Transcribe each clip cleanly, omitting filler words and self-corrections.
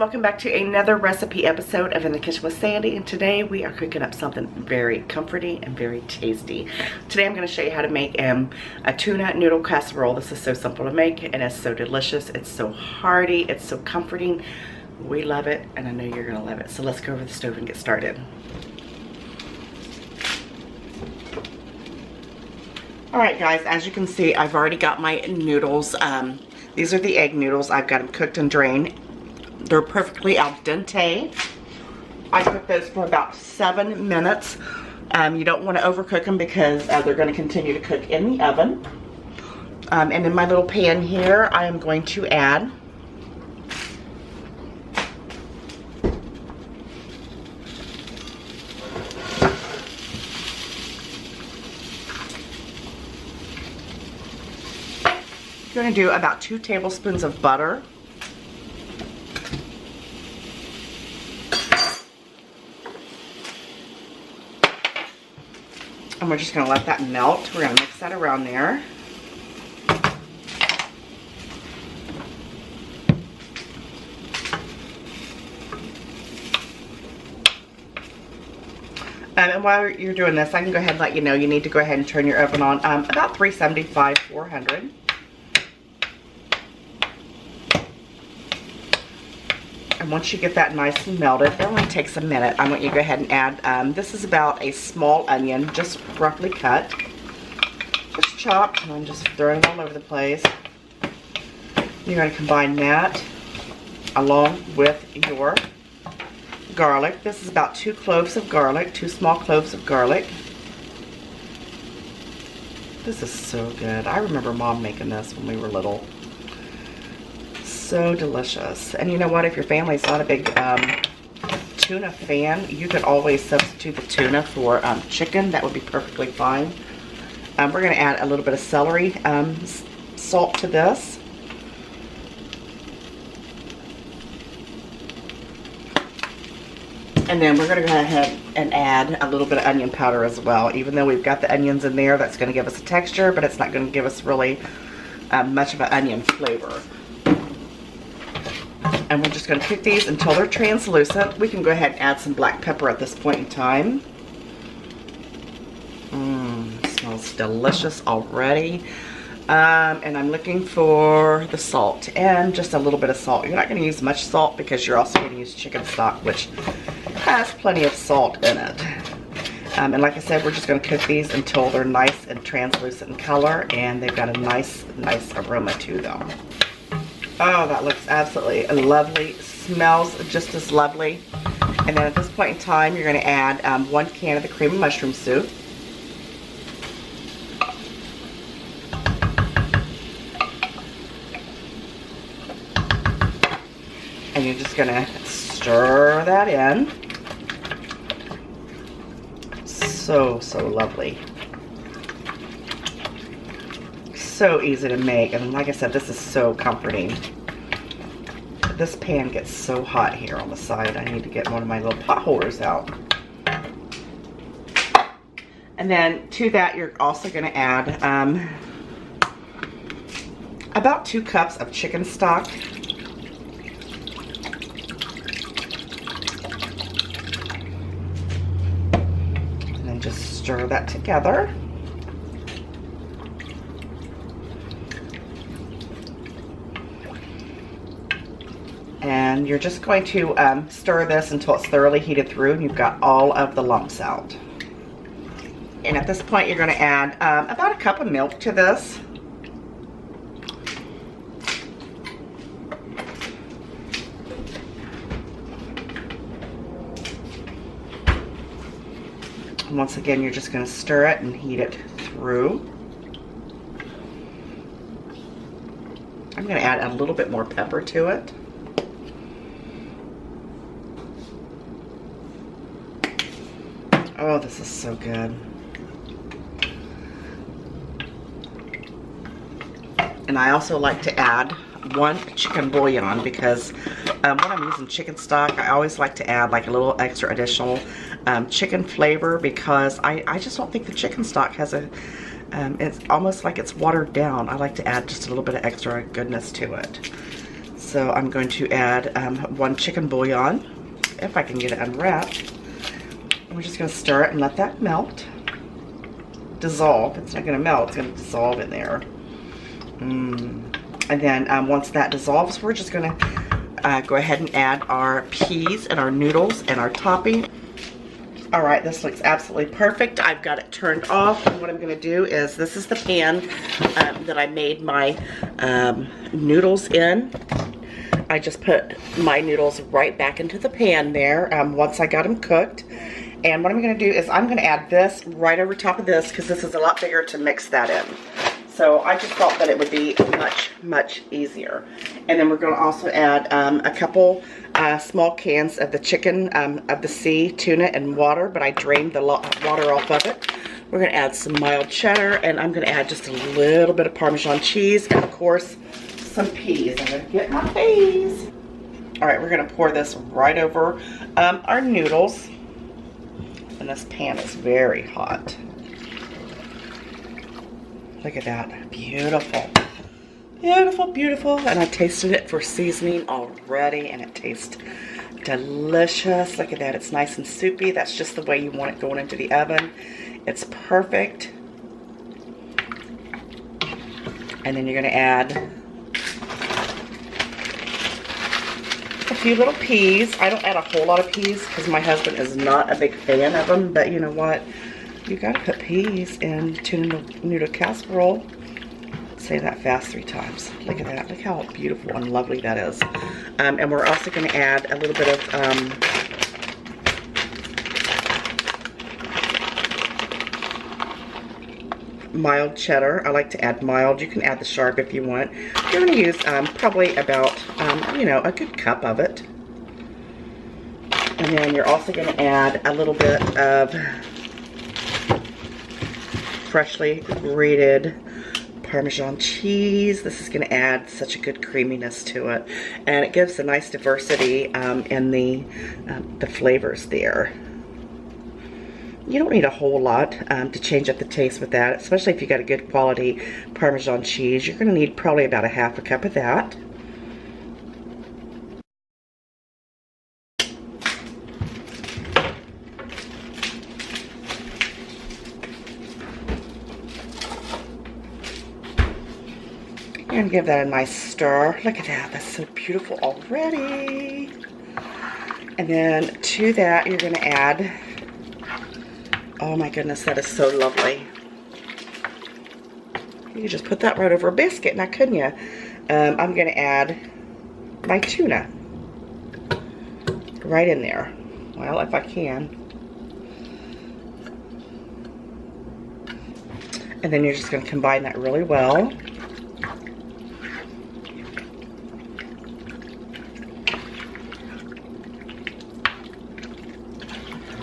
welcome back to another recipe episode of In the Kitchen with Sandy, and today we are cooking up something very comforting and very tasty. Today I'm going to show you how to make a tuna noodle casserole. This is so simple to make and it's so delicious. It's so hearty, it's so comforting. We love it and I know you're going to love it. So let's go over the stove and get started. Alright guys, as you can see, I've already got my noodles. These are the egg noodles. I've got them cooked and drained. They're perfectly al dente. I cooked those for about 7 minutes. You don't want to overcook them because they're going to continue to cook in the oven. And in my little pan here, I am going to add I'm going to do about 2 tablespoons of butter. And we're just going to let that melt. We're going to mix that around there. And while you're doing this, I can go ahead and let you know you need to go ahead and turn your oven on about 375, 400. And once you get that nice and melted, it only takes a minute. I want you to go ahead and add, this is about a small onion, just roughly cut. Just chopped, and I'm just throwing it all over the place. You're going to combine that along with your garlic. This is about 2 cloves of garlic, 2 small cloves of garlic. This is so good. I remember Mom making this when we were little. So delicious. And you know what, if your family's not a big tuna fan, you could always substitute the tuna for chicken. That would be perfectly fine. We're going to add a little bit of celery salt to this. And then we're going to go ahead and add a little bit of onion powder as well. Even though we've got the onions in there, that's going to give us a texture, but it's not going to give us really much of an onion flavor. And we're just going to cook these until they're translucent. We can go ahead and add some black pepper at this point in time. Smells delicious already. And I'm looking for the salt and just a little bit of salt. You're not going to use much salt because you're also going to use chicken stock, which has plenty of salt in it. And like I said, we're just going to cook these until they're nice and translucent in color and they've got a nice aroma to them. Oh, that looks absolutely lovely. Smells just as lovely. And then at this point in time, you're going to add 1 can of the cream of mushroom soup. And you're just going to stir that in. So lovely. So easy to make, and like I said, this is so comforting. This pan gets so hot here on the side. I need to get one of my little pot holders out. And then to that, you're also going to add about 2 cups of chicken stock. And then just stir that together. And you're just going to stir this until it's thoroughly heated through and you've got all of the lumps out. And at this point, you're going to add about 1 cup of milk to this. And once again, you're just going to stir it and heat it through. I'm going to add a little bit more pepper to it. Oh, this is so good. And I also like to add 1 chicken bouillon because when I'm using chicken stock, I always like to add like a little extra additional chicken flavor because I just don't think the chicken stock has a, it's almost like it's watered down. I like to add just a little bit of extra goodness to it. So I'm going to add 1 chicken bouillon, if I can get it unwrapped. And we're just going to stir it and let that melt. Dissolve. It's not going to melt, it's going to dissolve in there. And then once that dissolves, we're just going to go ahead and add our peas and our noodles and our topping. All right, this looks absolutely perfect. I've got it turned off, and what I'm going to do is, this is the pan that I made my noodles in. I just put my noodles right back into the pan there once I got them cooked. And what I'm going to do is I'm going to add this right over top of this, because this is a lot bigger to mix that in. So I just thought that it would be much, much easier. And then we're going to also add a couple small cans of the chicken, of the sea, tuna, and water, but I drained the water off of it. We're going to add some mild cheddar, and I'm going to add just a little bit of Parmesan cheese, and of course, some peas. I'm going to get my peas. All right, we're going to pour this right over our noodles. And this pan is very hot. Look at that, beautiful. Beautiful, beautiful. And I tasted it for seasoning already, and it tastes delicious. Look at that, it's nice and soupy. That's just the way you want it going into the oven. It's perfect. And then you're gonna add a few little peas. I don't add a whole lot of peas because my husband is not a big fan of them, but you know what? You gotta put peas in tuna noodle casserole. Say that fast 3 times. Look at that. Look how beautiful and lovely that is. And we're also going to add a little bit of mild cheddar. I like to add mild. You can add the sharp if you want. You're going to use probably about, you know, a good cup of it. And then you're also going to add a little bit of freshly grated Parmesan cheese. This is going to add such a good creaminess to it, and it gives a nice diversity in the flavors there. You don't need a whole lot to change up the taste with that, especially if you got a good quality Parmesan cheese. You're going to need probably about a ½ cup of that. And give that a nice stir. Look at that, that's so beautiful already. And then to that you're going to add, oh my goodness, that is so lovely. You could just put that right over a biscuit, now couldn't you? I'm going to add my tuna right in there. Well, if I can. And then you're just going to combine that really well.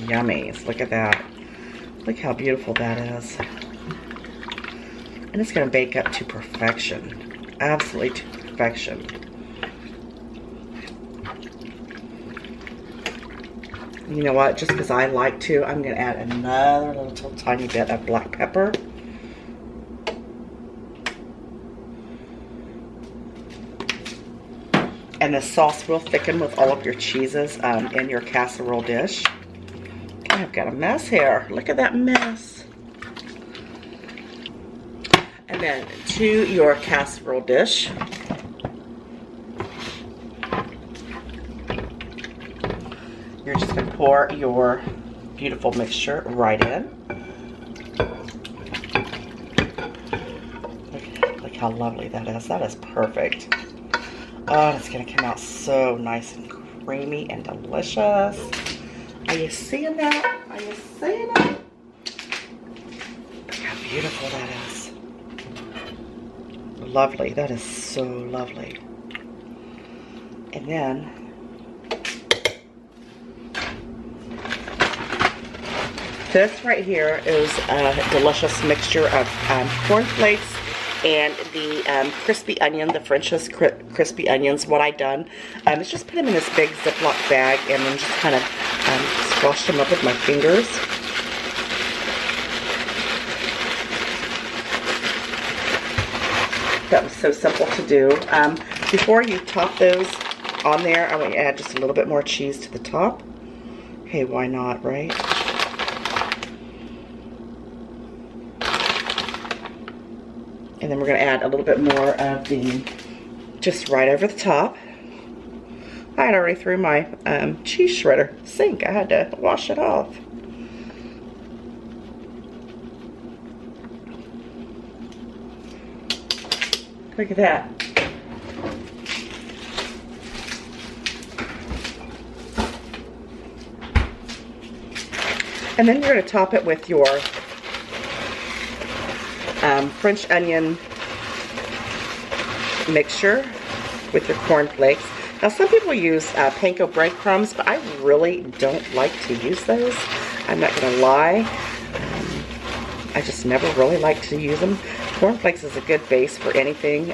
Yummies. Look at that. Look how beautiful that is. And it's going to bake up to perfection. Absolutely to perfection. You know what? Just because I like to, I'm going to add another little tiny bit of black pepper. And the sauce will thicken with all of your cheeses in your casserole dish. I've got a mess here. Look at that mess. And then to your casserole dish, you're just going to pour your beautiful mixture right in. Look how lovely that is. That is perfect. Oh, it's going to come out so nice and creamy and delicious. Are you seeing that? Are you seeing it? Look how beautiful that is. Lovely. That is so lovely. And then this right here is a delicious mixture of cornflakes and the crispy onion, the French's crispy onions. What I done is just put them in this big Ziploc bag and then just kind of squash them up with my fingers. That was so simple to do. Before you top those on there, I want you to add just a little bit more cheese to the top. Hey, why not, right? And then we're going to add a little bit more of the, just right over the top. I had already threw my cheese shredder sink. I had to wash it off. Look at that. And then you're going to top it with your French onion mixture with your cornflakes. Now some people use panko breadcrumbs, but I really don't like to use those. I'm not going to lie. I just never really like to use them. Cornflakes is a good base for anything,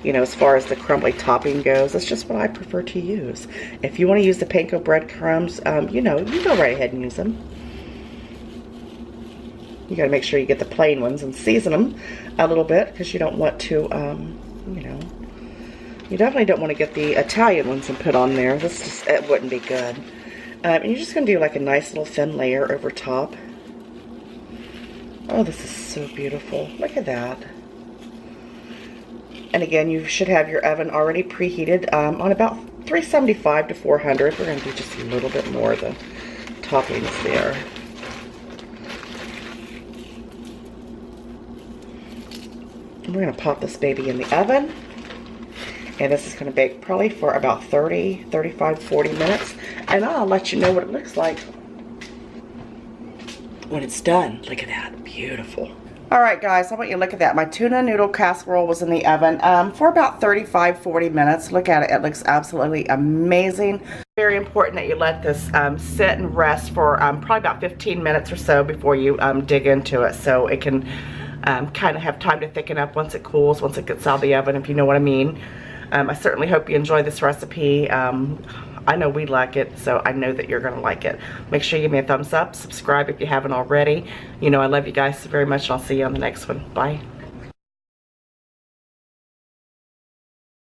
you know, as far as the crumbly topping goes. That's just what I prefer to use. If you want to use the panko breadcrumbs, you know, you go right ahead and use them. You got to make sure you get the plain ones and season them a little bit, because you don't want to, you know, you definitely don't want to get the Italian ones and put on there. This just, it wouldn't be good. And you're just going to do like a nice little thin layer over top. Oh, this is so beautiful. Look at that. And again, you should have your oven already preheated on about 375 to 400. We're going to do just a little bit more of the toppings there. We're going to pop this baby in the oven. And this is going to bake probably for about 30, 35, 40 minutes. And I'll let you know what it looks like when it's done. Look at that. Beautiful. Alright guys, I want you to look at that. My tuna noodle casserole was in the oven for about 35, 40 minutes. Look at it. It looks absolutely amazing. Very important that you let this sit and rest for probably about 15 minutes or so before you dig into it, so it can kind of have time to thicken up once it cools, once it gets out of the oven, if you know what I mean. I certainly hope you enjoy this recipe. I know we like it, so I know that you're going to like it. Make sure you give me a thumbs up, subscribe if you haven't already. You know I love you guys so very much, and I'll see you on the next one. Bye.